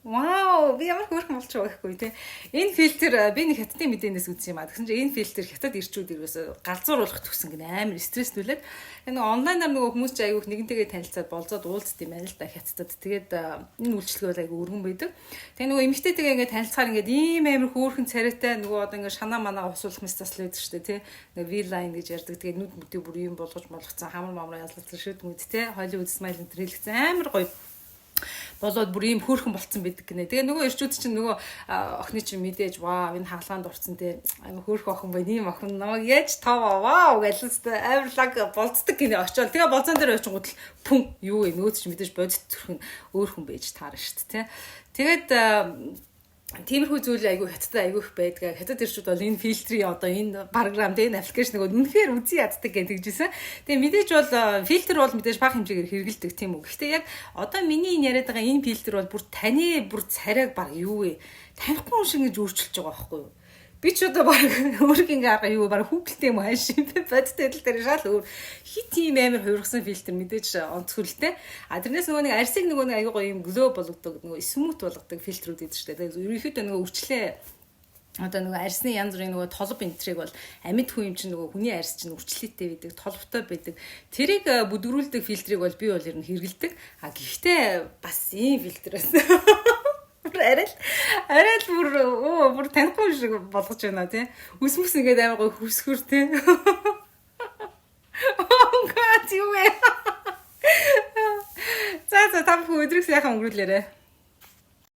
Вау, би ямар хөөрхөн болж байгаа гэхгүй те. Энэ фильтр би нэг хятадын мэдээнээс үзсэн юм а. Тэгсэн чинь энэ фильтр хятад ирчүүд ерөөсө галзууруулах төгсөн гэнэ амар стресстүүлээд. Энэ онлайнаар нөгөө хүмүүс ч аягүй нэгэнтэйгээ танилцаад болзоод уулзд юм байна л да хятадд. Тэгээд энэ үйлчлэгээ бол аягүй өргөн байдаг. Тэгээ нөгөө эмэгтэйтэйгээ ингээд танилцахаар ингээд ийм амар хөөрхөн царайтай нөгөө одоо ингээд шанаа манаа усуулах мэс засал байдаг шүү дээ те. Нөгөө V-line гэж ярьдаг. Тэгээд нүд мүдээ бүр юм болгож молгоцсон хамар мамраа ялгалцсан шүдмүүд те. Hollywood smile энэ хэлсэн амар гоё болоод бүр ийм хөөрхөн болцсон байдаг гинэ. Тэгээ нөгөө ирчүүд чинь нөгөө охины чинь мэдээж ваа энэ хаалгаанд орцсон те амар хөөрхөн охин байна ийм охин намайг яаж тав вау гэж л авирлаг болцдог гинэ очоод тэгээ болцон дээр очингууд л пүн юу вэ нөөц чинь мэдээж бодит төрхөн өөр хүн байж таарна шүү дээ те. Тэгээд тиймэрхүү зүйл айгүй хятад айгүй их байдаг. Хятад ирчүүд бол энэ фильтрийн одоо энэ програм энэ аппликейшнийг үнэхээр үзий яддаг гэж хэлжсэн. Тэгээ мэдээж бол фильтр бол мэдээж бага хэмжээгээр хэрэгэлдэг тийм үү. Гэхдээ яг одоо миний энэ яриад байгаа энэ фильтр бол бүр таны бүр царайг баг юу вэ? Танихгүй хүн шиг ингэж өөрчилж байгаа байхгүй юу? Би ч одоо баг өөрийн арга юу баг хүүхэлтэй юм ааш юм бэ? Бодтой адил дээр шал өөр хит ийм амар хувиргасан фильтр мэдээж онцгөлтэй. А тэрнээс нөгөө нэг арсыг нөгөө нэг аягүй гоё юм глоу болгодог нөгөө смут болгодог фильтрүүд гэдэг шүү дээ. Ерөнхийдөө нөгөө өвчлээ одоо нөгөө арсны янз бүрийн нөгөө толб энтрийг бол амьд хүн юм чинь нөгөө хүний арс чинь үрчлээтэй байдаг, толботой байдаг. Тэрийг бүдгэрүүлдэг фильтрийг бол би бол ер нь хэрэгэлдэг. А гэхдээ бас ийм фильтр байсан. Арай л бүр танихгүй шиг болгож байна тий. Үсмэс ингээд амар гой хүсгүр тий. Oh god юу вэ? За та бүхэн өдрийг сайхан өнгөрүүлээрэй.